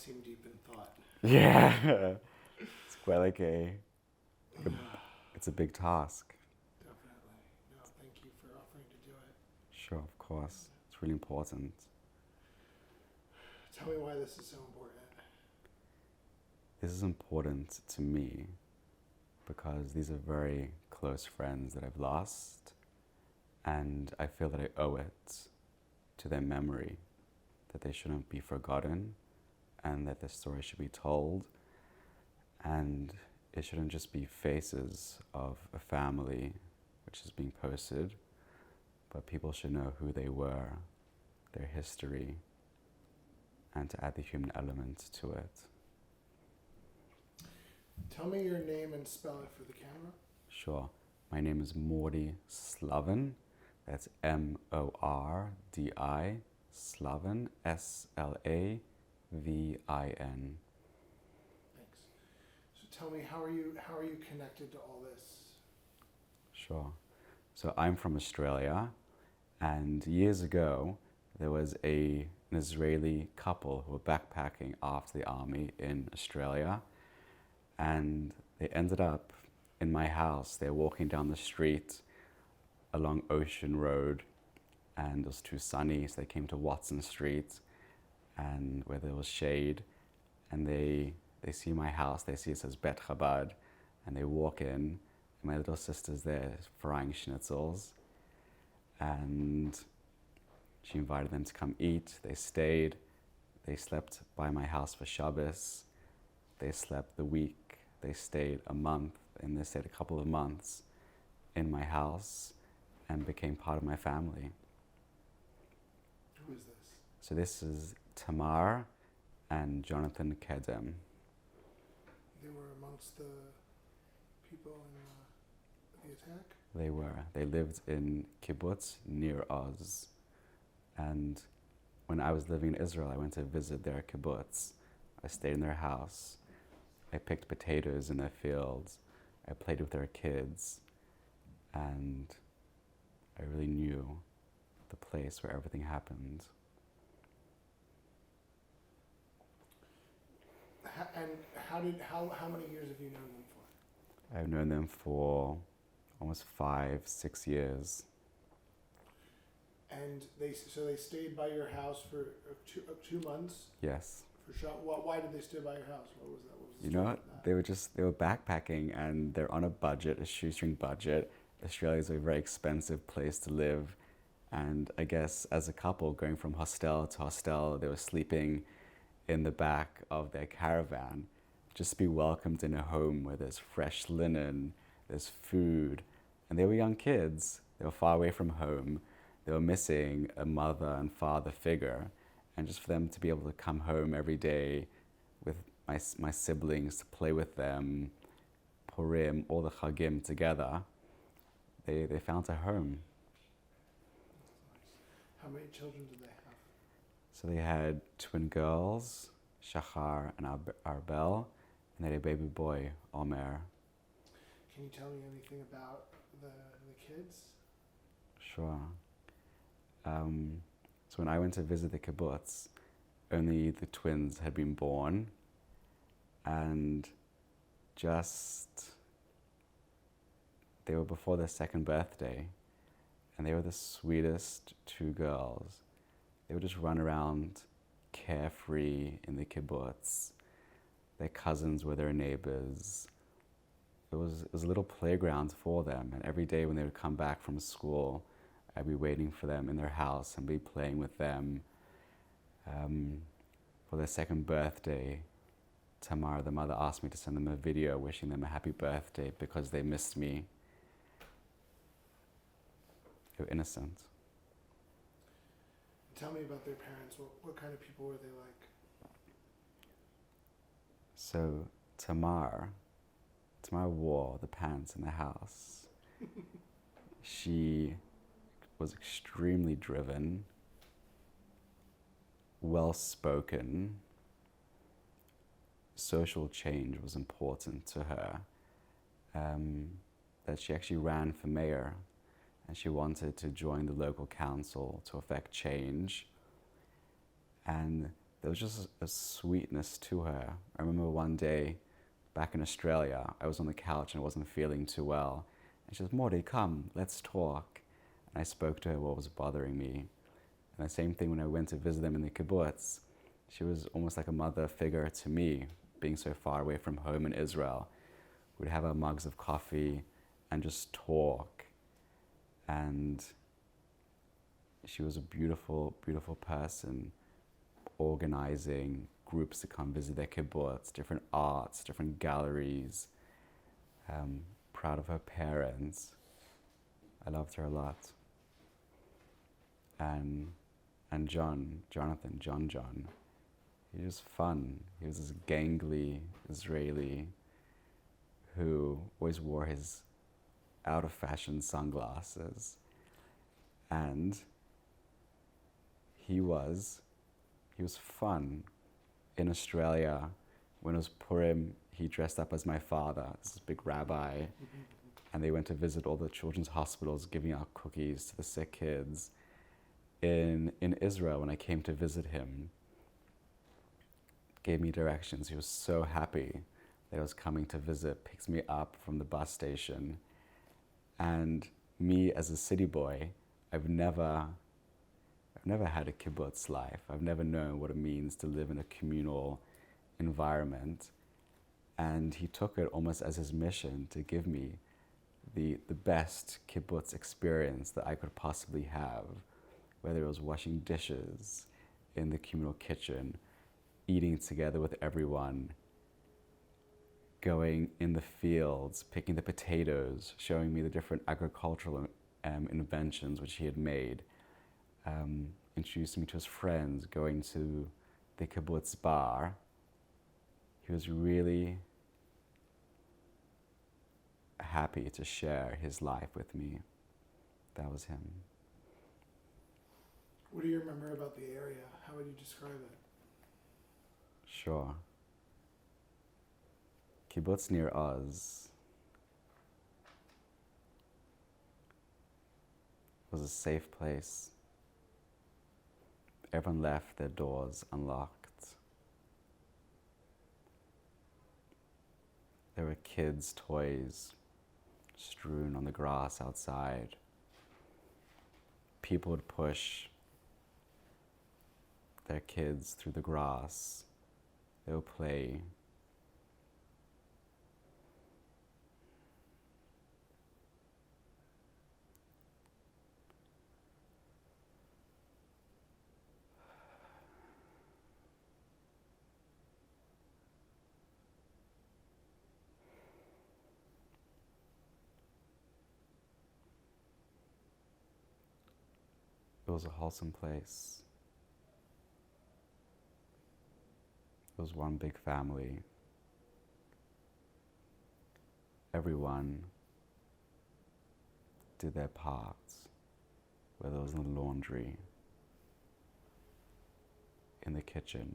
seem deep in thought. Yeah, it's quite like Yeah, it's a big task. definitely. No, thank you for offering to do it. Sure, of course, it's really important. Tell me why this is so important. This is important to me because these are very close friends that I've lost, and I feel that I owe it to their memory, that they shouldn't be forgotten, and that their story should be told, and it shouldn't just be faces of a family which is being posted, but people should know who they were, their history, and to add the human element to it. Tell me your name and spell it for the camera. Sure. My name is Mordi Slavin. That's Mordi, Slavin, Slavin. Thanks. So tell me, how are you connected to all this? Sure. So I'm from Australia, and years ago there was an Israeli couple who were backpacking after the army in Australia, and they ended up in my house. They're walking down the street along Ocean Road, and it was too sunny, so they came to Watson Street, and where there was shade, and they see my house. They see it says Bet Chabad, and they walk in. And my little sister's there frying schnitzels, and she invited them to come eat. They stayed. They slept by my house for Shabbos. They slept the week. They stayed a month, and they stayed a couple of months in my house and became part of my family. Who is this? So this is Tamar and Jonathan Kedem. They were amongst the people in the attack? They were. They lived in kibbutz Nir Oz. And when I was living in Israel, I went to visit their kibbutz. I stayed in their house. I picked potatoes in their fields. I played with their kids. And I really knew the place where everything happened. And how many years have you known them for? I've known them for almost 5-6 years. And they stayed by your house for 2 months. Yes. For sure. Why did they stay by your house? What was that? What was the You know story what? of that? They were backpacking, and they're on a budget, a shoestring budget. Australia is a very expensive place to live, and I guess as a couple going from hostel to hostel, they were sleeping in the back of their caravan. Just to be welcomed in a home where there's fresh linen, there's food, and they were young kids. They were far away from home. They were missing a mother and father figure, and just for them to be able to come home every day with my siblings, to play with them, Purim, all the Chagim together, they found a home. How many children did they have? So they had twin girls, Shachar and Arbel, and they had a baby boy, Omer. Can you tell me anything about the kids? Sure. So when I went to visit the kibbutz, only the twins had been born, and they were before their second birthday, and they were the sweetest two girls. They would just run around carefree in the kibbutz. Their cousins were their neighbors. It was a little playground for them, and every day when they would come back from school, I'd be waiting for them in their house and be playing with them. For their second birthday, Tamar, the mother, asked me to send them a video wishing them a happy birthday because they missed me. They were innocent. Tell me about their parents. What kind of people were they like? So Tamar wore the pants in the house. She was extremely driven, well-spoken. Social change was important to her. That she actually ran for mayor, and she wanted to join the local council to effect change. And there was just a sweetness to her. I remember one day back in Australia, I was on the couch and I wasn't feeling too well. And she says, Mordi, come, let's talk. And I spoke to her what was bothering me. And the same thing when I went to visit them in the kibbutz. She was almost like a mother figure to me, being so far away from home in Israel. We'd have our mugs of coffee and just talk. And she was a beautiful, beautiful person, organizing groups to come visit their kibbutz, different arts, different galleries. Proud of her parents. I loved her a lot. And John, he was fun. He was this gangly Israeli who always wore his out-of-fashion sunglasses. And he was fun. In Australia, when it was Purim, he dressed up as my father, this big rabbi, and they went to visit all the children's hospitals, giving out cookies to the sick kids. In Israel, when I came to visit him, gave me directions. He was so happy that I was coming to visit, picks me up from the bus station. And me as a city boy, I've never had a kibbutz life. I've never known what it means to live in a communal environment. And he took it almost as his mission to give me the best kibbutz experience that I could possibly have, whether it was washing dishes in the communal kitchen, eating together with everyone, going in the fields, picking the potatoes, showing me the different agricultural inventions which he had made, introducing me to his friends, going to the kibbutz bar. He was really happy to share his life with me. That was him. What do you remember about the area? How would you describe it? Sure. Kibbutz Nir Oz was a safe place. Everyone left their doors unlocked. There were kids' toys strewn on the grass outside. People would push their kids through the grass. They would play. It was a wholesome place. It was one big family. Everyone did their parts, whether it was in the laundry, in the kitchen.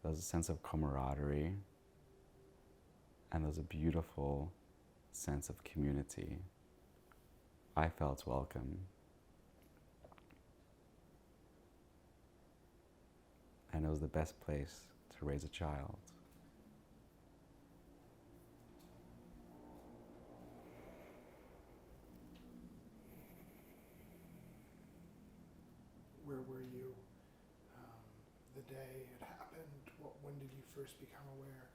There was a sense of camaraderie, and there was a beautiful sense of community. I felt welcome. And it was the best place to raise a child. Where were you the day it happened? When did you first become aware?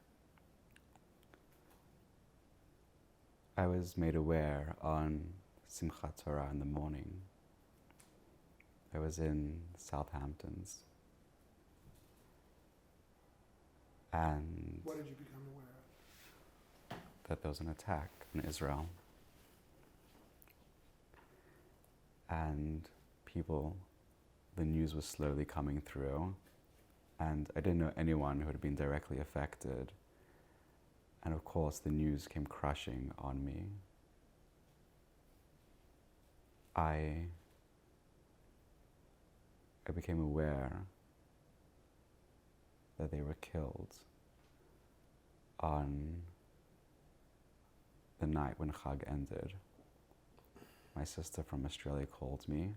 I was made aware on Simchat Torah in the morning. I was in Southampton's. And what did you become aware of? That there was an attack in Israel. And the news was slowly coming through, and I didn't know anyone who had been directly affected. And of course, the news came crushing on me. I became aware that they were killed on the night when Chag ended. My sister from Australia called me,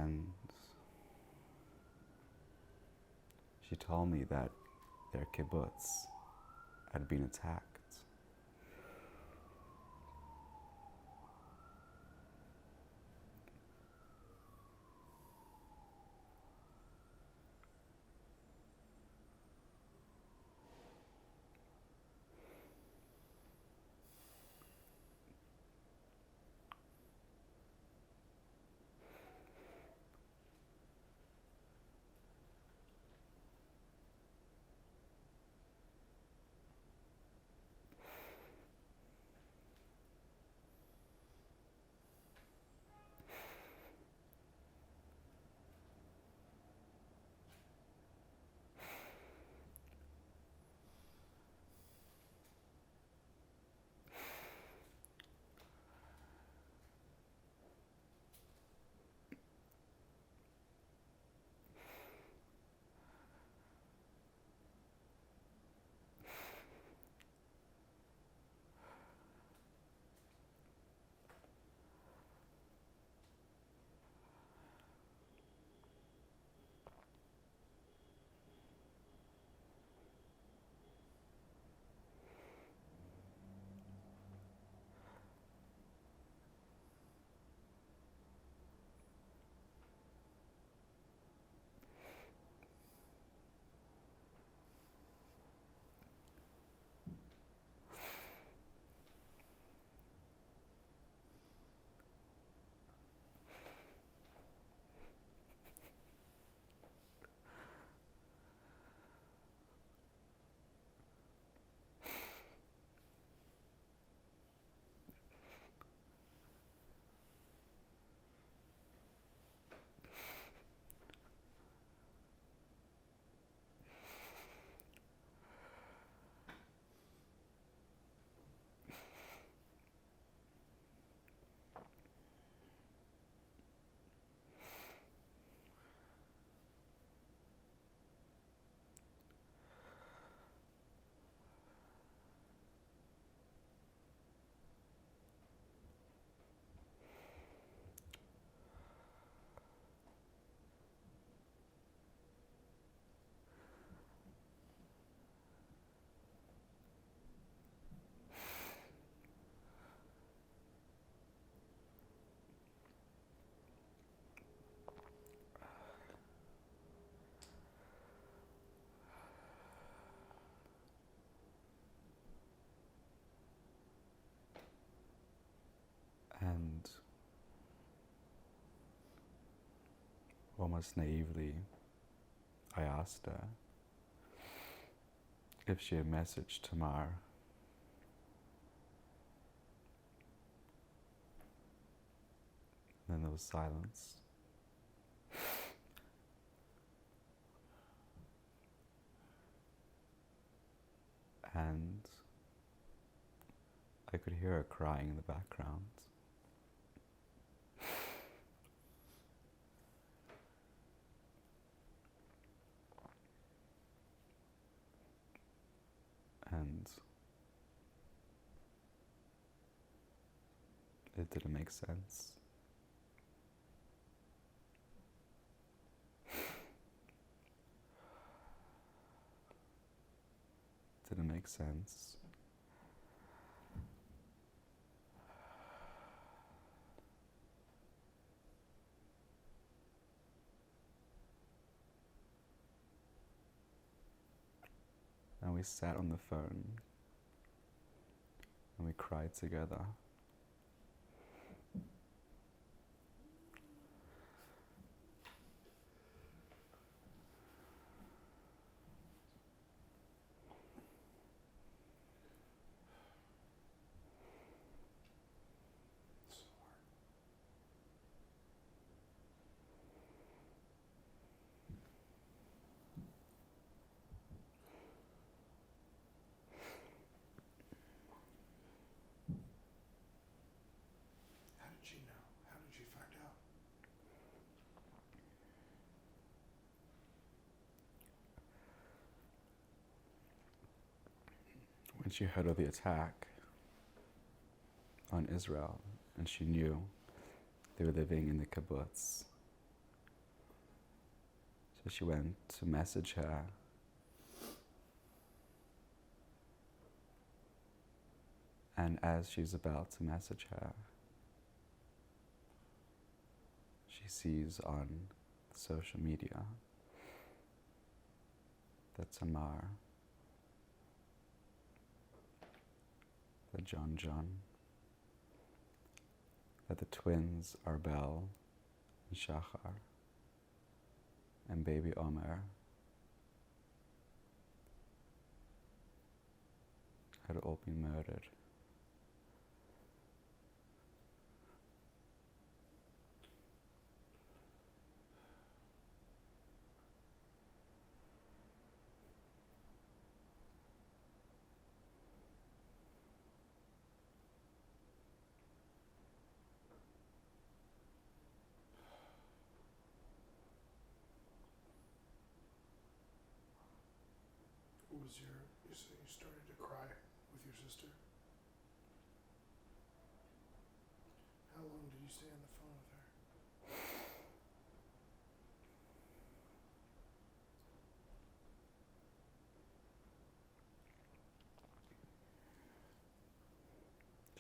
And she told me that their kibbutz had been attacked. And almost naively, I asked her if she had messaged Tamar. Then there was silence. And I could hear her crying in the background. And it didn't make sense. Didn't make sense. And we sat on the phone and we cried together. How did you know? How did you find out? When she heard of the attack on Israel, and she knew they were living in the kibbutz, So she went to message her. And as she's about to message her, she sees on social media that Tamar, that John, that the twins are Bel and Shachar, and baby Omer had all been murdered. You said you started to cry with your sister. How long did you stay on the phone with her?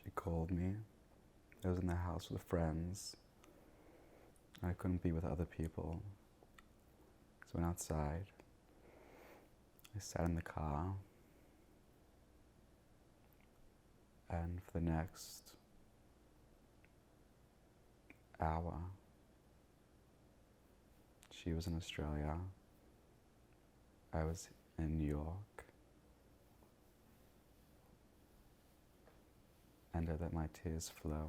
She called me. I was in the house with friends. I couldn't be with other people. So I went outside. I sat in the car. And for the next hour, she was in Australia. I was in New York. And I let my tears flow.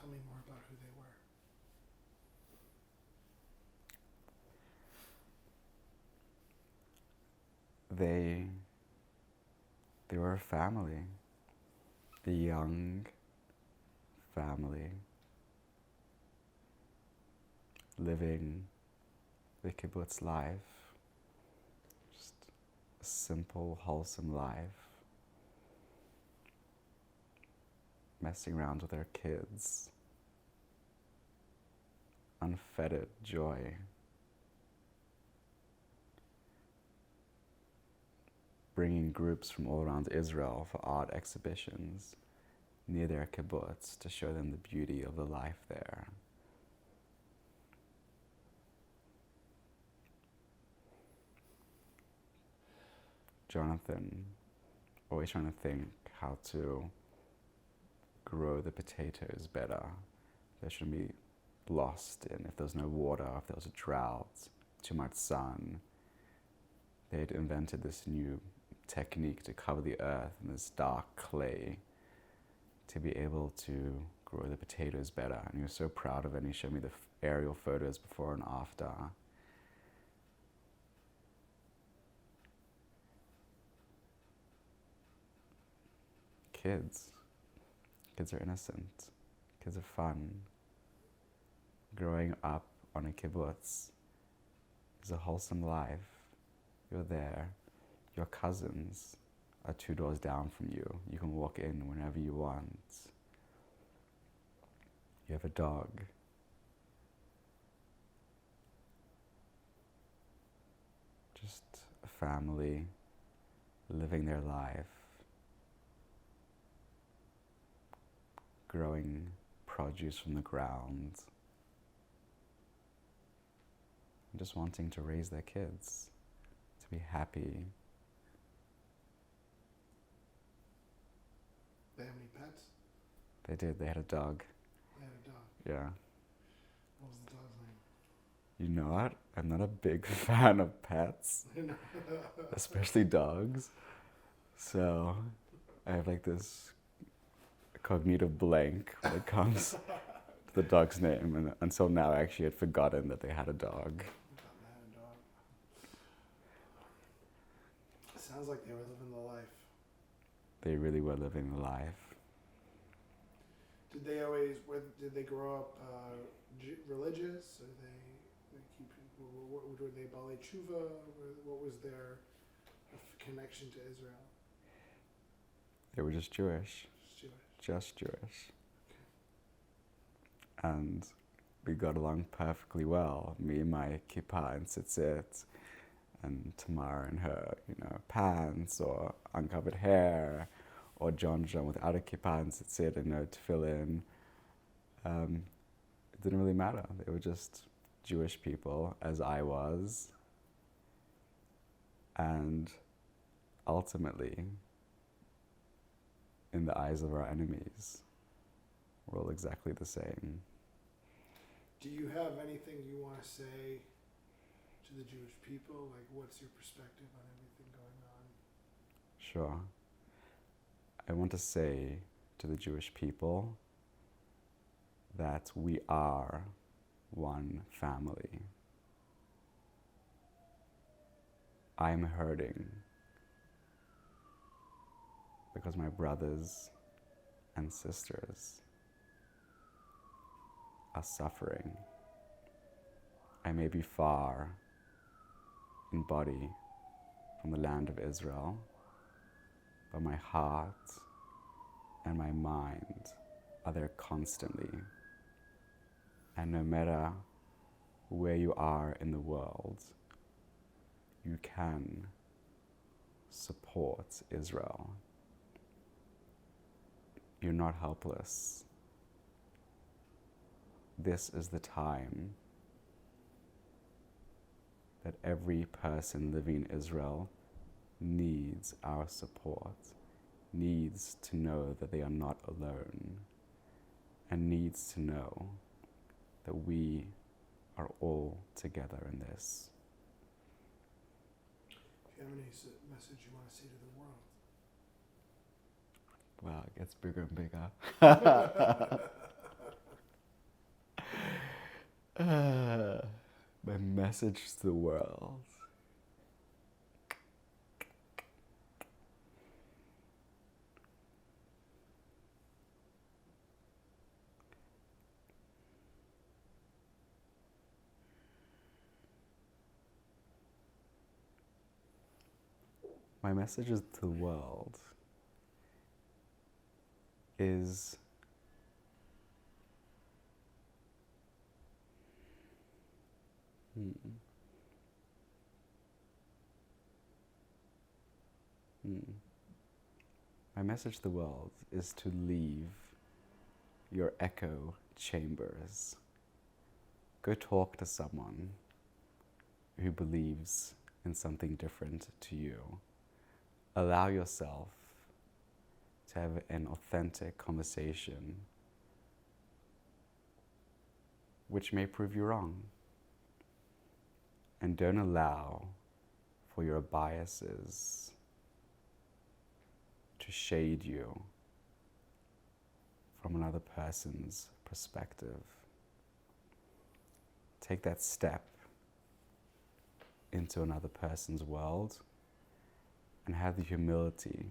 Tell me more about who they were. They were a family, a young family, living the kibbutz life, just a simple, wholesome life, messing around with their kids, unfettered joy. Bringing groups from all around Israel for art exhibitions near their kibbutz to show them the beauty of the life there. Jonathan, always trying to think how to grow the potatoes better. They shouldn't be lost in if there's no water, if there was a drought, too much sun. They'd invented this new technique to cover the earth in this dark clay to be able to grow the potatoes better. And he was so proud of it, and he showed me the aerial photos before and after. Kids are innocent. Kids are fun. Growing up on a kibbutz is a wholesome life. You're there. Your cousins are 2 doors down from you. You can walk in whenever you want. You have a dog. Just a family living their life, growing produce from the ground, and just wanting to raise their kids, to be happy. They have any pets? They did. They had a dog. They had a dog. Yeah. What was the dog's name? You know what? I'm not a big fan of pets, especially dogs. So I have like this cognitive blank when it comes to the dog's name. And until now, I actually had forgotten that they had a dog. Sounds like they were living the life. They really were living the life. Did they always? Did they grow up religious? Or they keep? Were they Balei Tshuva? What was their connection to Israel? They were just Jewish. Just Jewish. Just Jewish. And we got along perfectly well. Me and my kippah and tzitzit, and Tamara and her, pants or uncovered hair, or John without a kippah and tzitzit and no tefillin. It didn't really matter. They were just Jewish people, as I was. And ultimately, in the eyes of our enemies, we're all exactly the same. Do you have anything you want to say to the Jewish people? Like, what's your perspective on everything going on? Sure. I want to say to the Jewish people that we are one family. I'm hurting because my brothers and sisters are suffering. I may be far in body from the land of Israel, but my heart and my mind are there constantly. And no matter where you are in the world, you can support Israel. You're not helpless. This is the time that every person living in Israel needs our support, needs to know that they are not alone, and needs to know that we are all together in this. Do you have any message you want to say to the world? Wow, it gets bigger and bigger. My message to the world. My message to the world is My message to the world is to leave your echo chambers. Go talk to someone who believes in something different to you. Allow yourself to have an authentic conversation, which may prove you wrong. And don't allow for your biases to shade you from another person's perspective. Take that step into another person's world and have the humility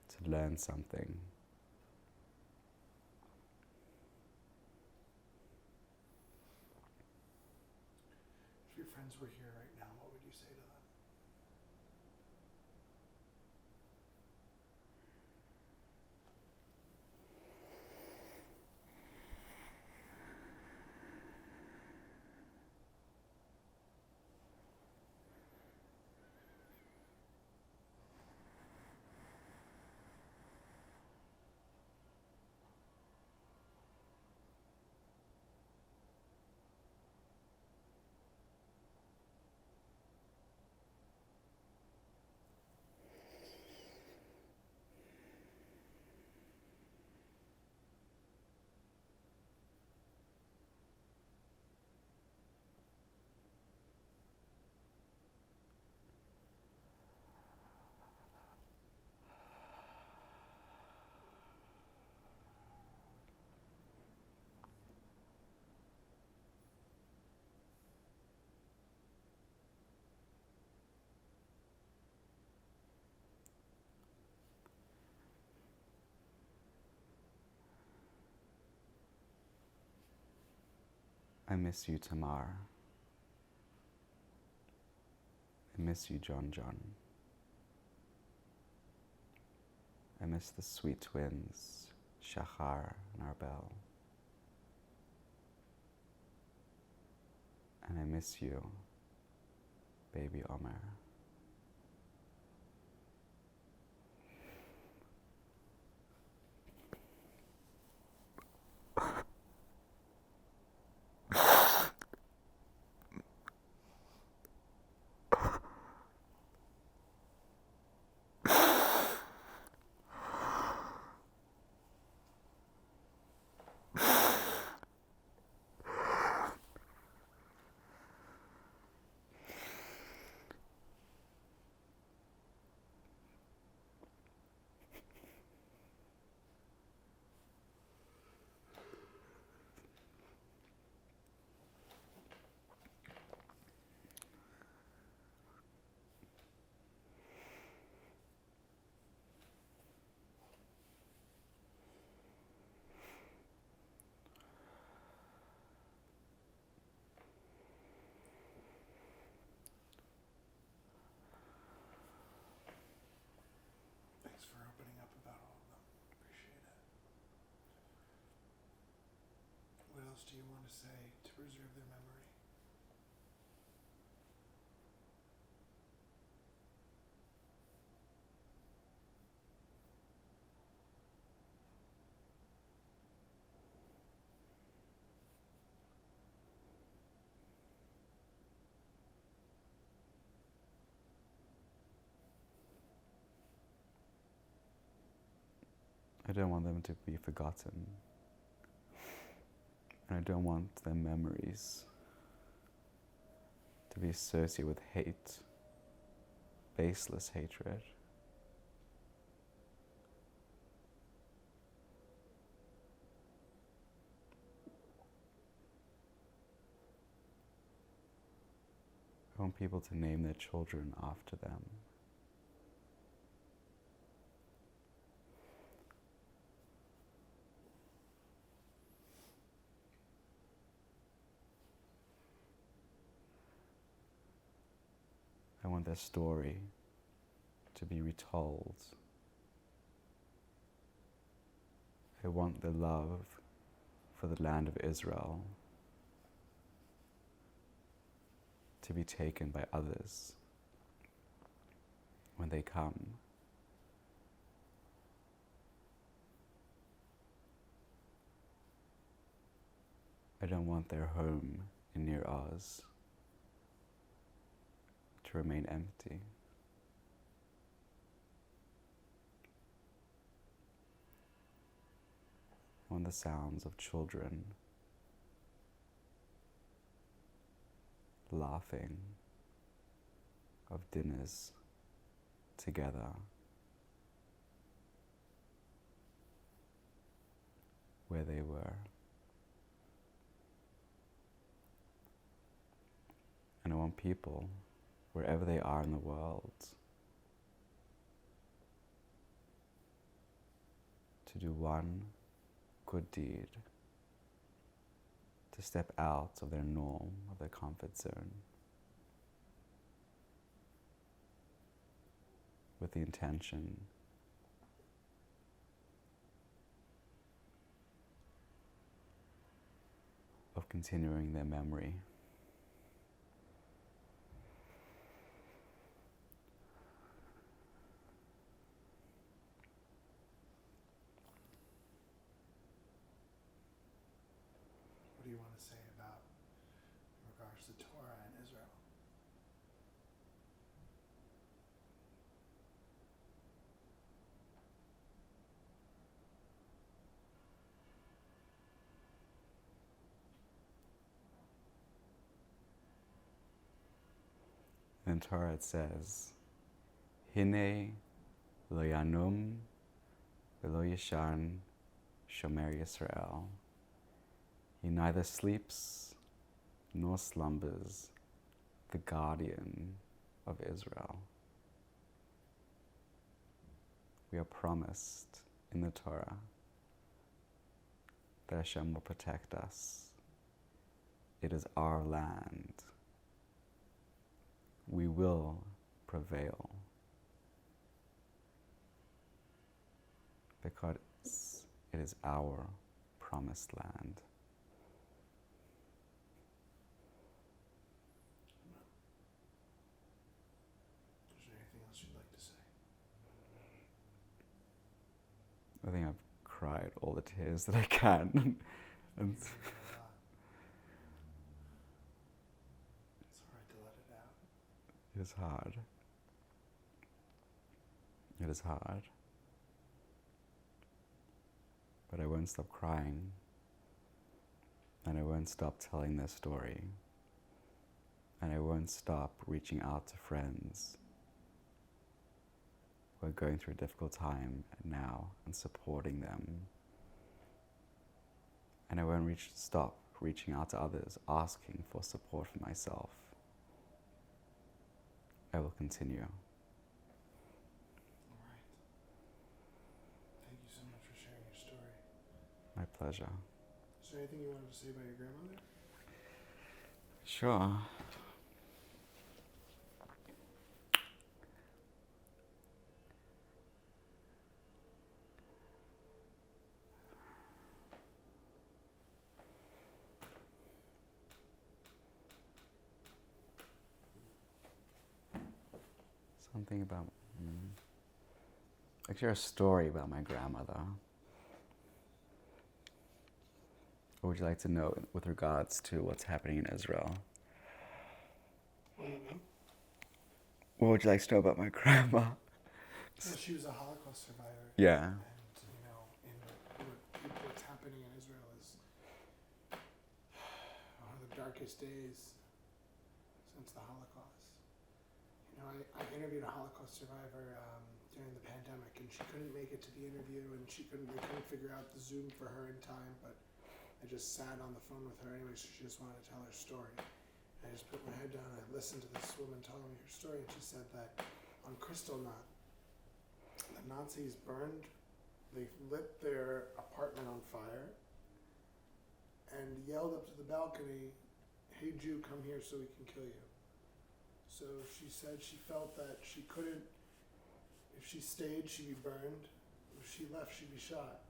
to learn something. If your friends were here right now, what would you say to them? I miss you, Tamar. I miss you, John John. I miss the sweet twins, Shachar and Arbel. And I miss you, baby Omer. Thanks for opening up about all of them. Appreciate it. What else do you want to say to preserve their memory? I don't want them to be forgotten. And I don't want their memories to be associated with hate, baseless hatred. I want people to name their children after them. I want their story to be retold. I want their love for the land of Israel to be taken by others when they come. I don't want their home in Nir Oz to remain empty. I want the sounds of children laughing, of dinners together, where they were. And I want people, wherever they are in the world, to do one good deed, to step out of their norm, of their comfort zone, with the intention of continuing their memory. What do you want to say about in regards to Torah and Israel? In Torah it says, Hine lo yanum v'lo yishan shomer Yisrael. He neither sleeps nor slumbers, the guardian of Israel. We are promised in the Torah that Hashem will protect us It is our land. We will prevail. Because it is our promised land. Is there anything else you'd like to say? I think I've cried all the tears that I can. And It's hard to let it out. it is hard. It is hard. But I won't stop crying. And I won't stop telling their story. And I won't stop reaching out to friends who are going through a difficult time now and supporting them. And I won't stop reaching out to others, asking for support for myself. I will continue. All right. Thank you so much for sharing your story. My pleasure. Is there anything you wanted to say about your grandmother? Sure. Something about, actually a story about my grandmother. What would you like to know with regards to what's happening in Israel? What would you like to know about my grandma? Well, she was a Holocaust survivor. Yeah. And, what's happening in Israel is one of the darkest days since the Holocaust. I interviewed a Holocaust survivor during the pandemic, and she couldn't make it to the interview, and they couldn't figure out the Zoom for her in time, but I just sat on the phone with her anyway, so she just wanted to tell her story. I just put my head down and I listened to this woman telling me her story, and she said that on Kristallnacht, the Nazis they lit their apartment on fire and yelled up to the balcony, "Hey Jew, come here so we can kill you." So she said she felt that she couldn't, if she stayed, she'd be burned. If she left, she'd be shot.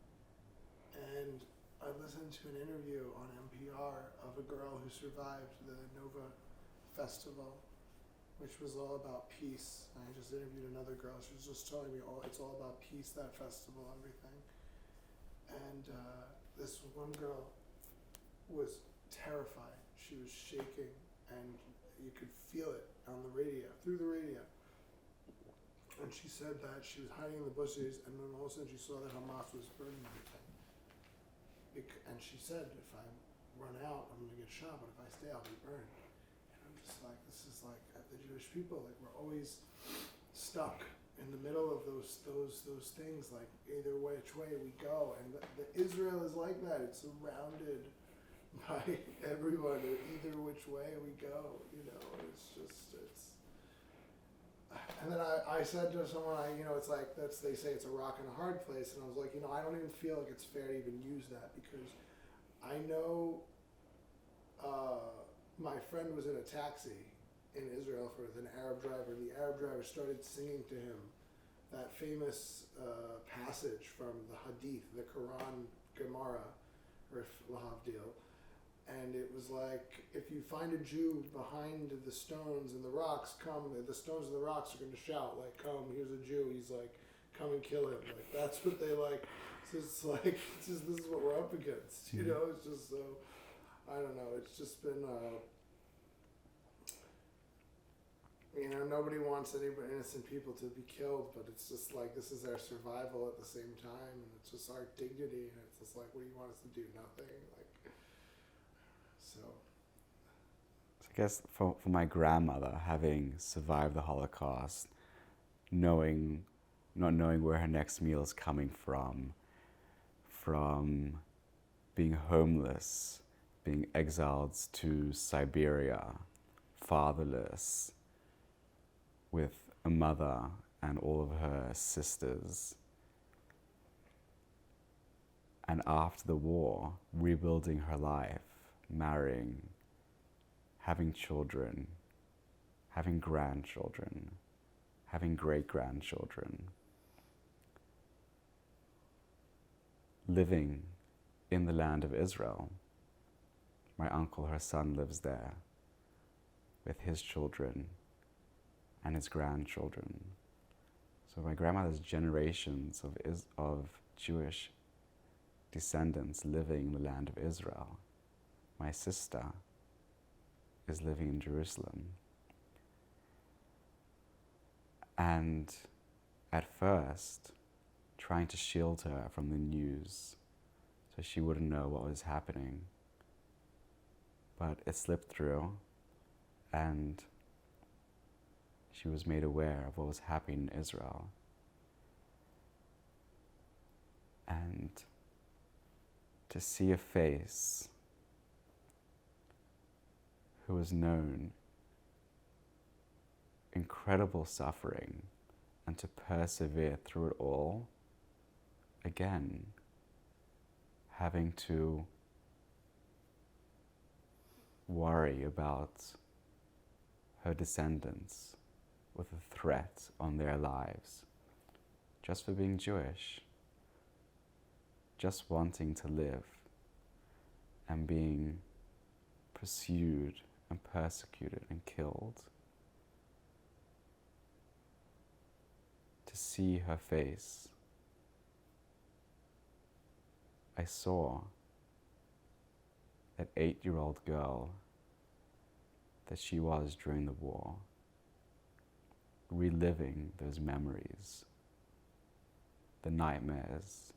And I listened to an interview on NPR of a girl who survived the Nova Festival, which was all about peace. And I just interviewed another girl. She was just telling me it's all about peace, that festival, everything. And this one girl was terrified. She was shaking, and you could feel it on the radio, through the radio. And she said that she was hiding in the bushes, and then all of a sudden she saw that Hamas was burning everything. And she said, if I run out, I'm going to get shot, but if I stay, I'll be burned. And I'm just like, this is like the Jewish people, like we're always stuck in the middle of those things, like either which way we go. And the Israel is like that. It's surrounded by everyone, either which way we go, and then I said to someone, it's like, they say it's a rock and a hard place, and I was like, I don't even feel like it's fair to even use that, because I know my friend was in a taxi in Israel with an Arab driver, and the Arab driver started singing to him that famous passage from the Hadith, the Quran Gemara, Rif Lahavdil. And it was like, if you find a Jew behind the stones and the rocks, the stones and the rocks are going to shout, like, come, here's a Jew. He's like, come and kill him. Like, that's what they like. It's like, this is what we're up against, It's just so, I don't know. It's just been, nobody wants any innocent people to be killed, but it's just like, this is our survival at the same time, and it's just our dignity, and it's just like, what do you want us to do? Nothing. Like, so I guess for my grandmother, having survived the Holocaust, not knowing where her next meal is coming from being homeless, being exiled to Siberia, fatherless, with a mother and all of her sisters, and after the war, rebuilding her life, marrying, having children, having grandchildren, having great-grandchildren, living in the land of Israel. My uncle, her son, lives there with his children and his grandchildren. So my grandmother's generations of Jewish descendants living in the land of Israel. My sister is living in Jerusalem. And at first, trying to shield her from the news so she wouldn't know what was happening. But it slipped through, and she was made aware of what was happening in Israel. And to see a face who has known incredible suffering and to persevere through it all, again, having to worry about her descendants with a threat on their lives just for being Jewish, just wanting to live, and being pursued and persecuted and killed. To see her face, I saw that 8-year-old girl that she was during the war, reliving those memories, the nightmares.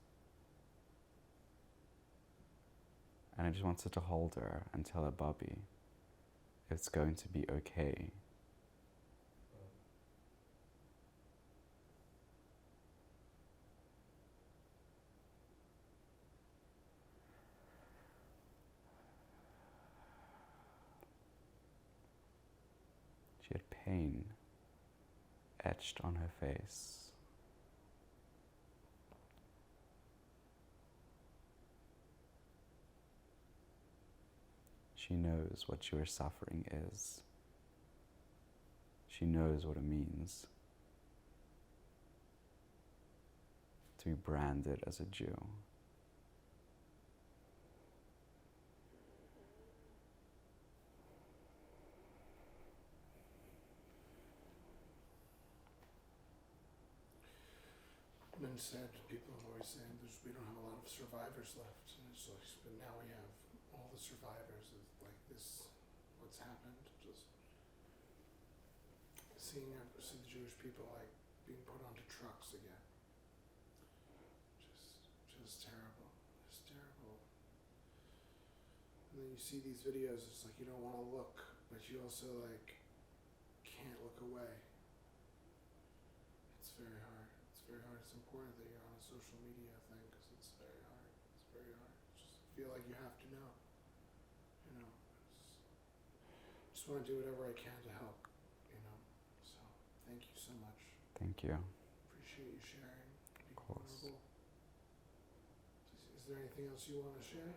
And I just wanted to hold her and tell her, Bobby, it's going to be okay. She had pain etched on her face. She knows what Jewish suffering is. She knows what it means to be branded as a Jew. Been said, people have always saying we don't have a lot of survivors left, and it's like, but now we have all the survivors of like this, what's happened, just see the Jewish people like being put onto trucks again. Just terrible, just terrible. And then you see these videos, it's like you don't want to look, but you also like can't look away. It's very hard. It's very hard. It's important that you're on a social media thing because it's very hard. It's very hard. Just feel like you have to know. You know, just want to do whatever I can to help. You know, so thank you so much. Thank you. Appreciate you sharing. Of course. Vulnerable. Is there anything else you want to share?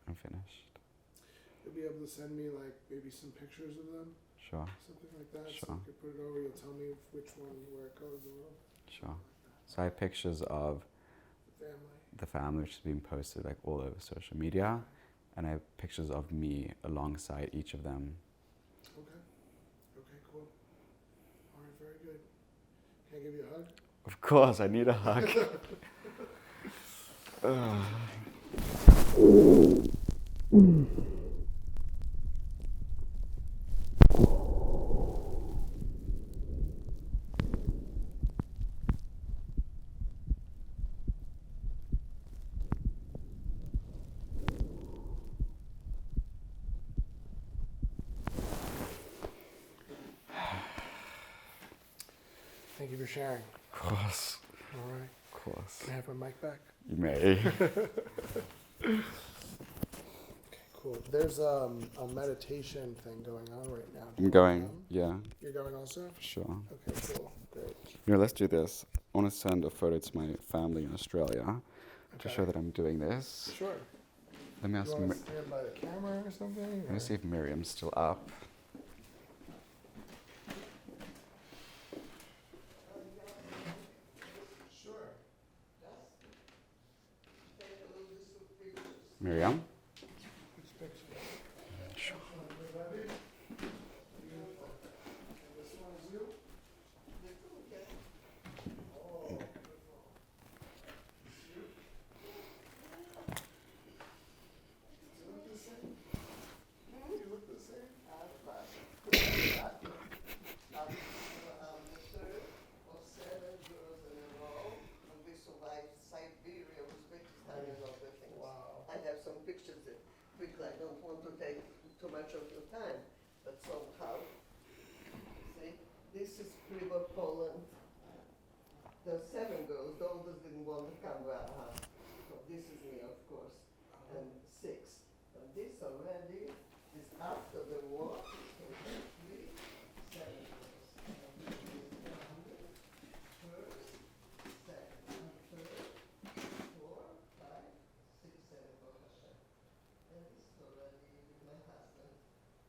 I'm finished. You'll be able to send me like maybe some pictures of them, Sure. something like that. Sure. So I could put it over. You'll tell me which one, where it goes, or Sure. like So I have pictures of the family. the family, which is being posted like all over social media, and I have pictures of me alongside each of them. Okay. Okay. Cool. All right. Very good. Can I give you a hug? Of course, I need a hug. Thank you for sharing. Of course. All right. Of course. Can I have my mic back? You may. Cool. There's a meditation thing going on right now. Do you I'm wanna going, come? yeah, You're going also? for sure. Okay, cool. Great. Here, let's do this. I want to send a photo to my family in Australia to Okay. show that I'm doing this. Sure. Let me You ask. want to stand by the camera or something? Let or- me see if Miriam's still up. Sure. Miriam? Which picture? Sure. Beautiful. And this one's you? Oh, beautiful. This you? Do you look the same? Do you look the same? I'm the third of 7 girls in a row, and we survived Siberia, Uzbekistan, and all the things. Wow. I have some pictures that quickly, I don't want to take too much of your time, but somehow, see, this is pre-war Poland. There are 7 girls, the oldest didn't want to come with us. So this is me, of course, and 6. And this already is after the war. So 3, 7 girls. And this is first, second, third, 4, 5, 6, 7 for Hashem. And this is already with my husband.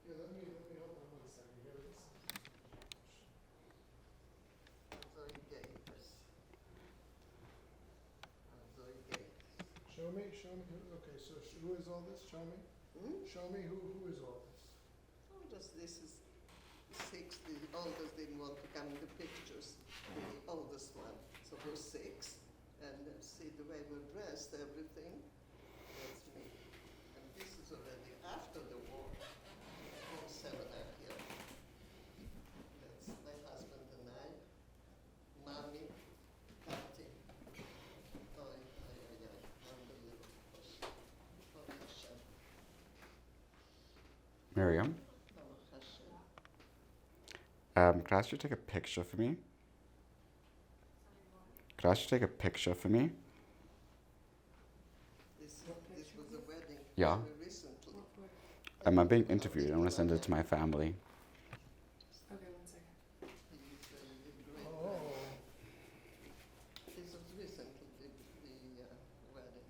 Yeah, let me hold on one second. Here it is. Zoe Gators. Zoe Gators. Show me. Okay, so who is all this? Show me. Show me who is all this. Oh, just this is 6. The oldest didn't want to come in the pictures. The oldest one. So we're 6. And see the way we're dressed, everything. That's me. And this is already after the war. All 7 are here. That's my husband and I. Mommy, Tati. Oh, unbelievable. Oh, Hashem. Miriam, Oh, Hashem. could I ask you to take a picture for me? Could I ask you to take a picture for me? This was a wedding Yeah. very recently. I'm being interviewed. I want to send it to my family. Okay, 1 second. He's a great Oh. man. This was recently, the wedding.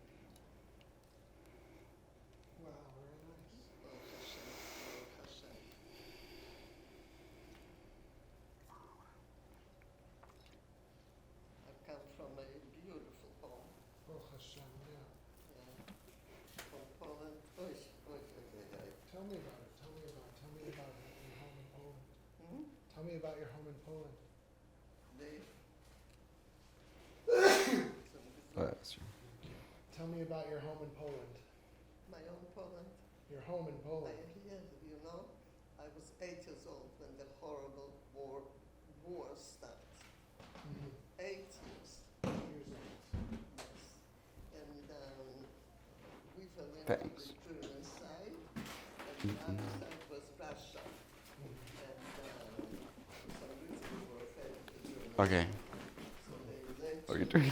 Wow, very nice. Oh, Hashem, oh, Hashem. I come from a beautiful home. Oh, Hashem, yeah. From Poland. Oy, oy, oy, oy, oy. Tell me about it. Tell me about your home in Poland. Hmm? Tell me about your home in Poland. They. Oh, that's true. Tell me about your home in Poland. My own Poland. Your home in Poland. Yes, you know, I was 8 years old when the horrible war started. 8 years. Years old. Yes. And we fell into Thanks. the German side, and the other side was Russia. And for some reason we were afraid of the Germans. Okay. So they let What are you you doing?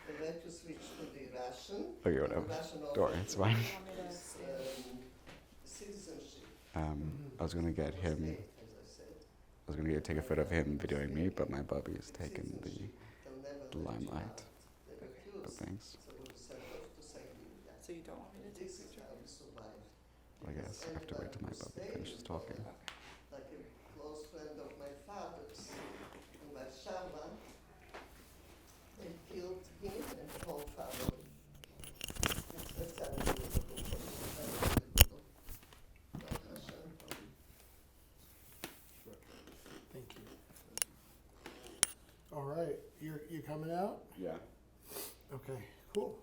they let you switch to the Russian. Okay, The whatever. Russian Don't worry, it's fine. You want me to stand? Citizenship. I was gonna get him. Was 8, as I said. I was gonna take a photo of him videoing me, but my bubby's taken the They'll never the let you limelight. out. They But refused. thanks. So we were sent off to Siberia. So you don't want me to take a This is picture? how we survived. I guess I have to wait till my bubby finishes talking. Like a close friend of my father's in Warszawa, they killed him and the whole family. It's unbelievable. Unbelievable. Oh, Hashem. Thank you. All right, you coming out? Yeah. Okay, cool.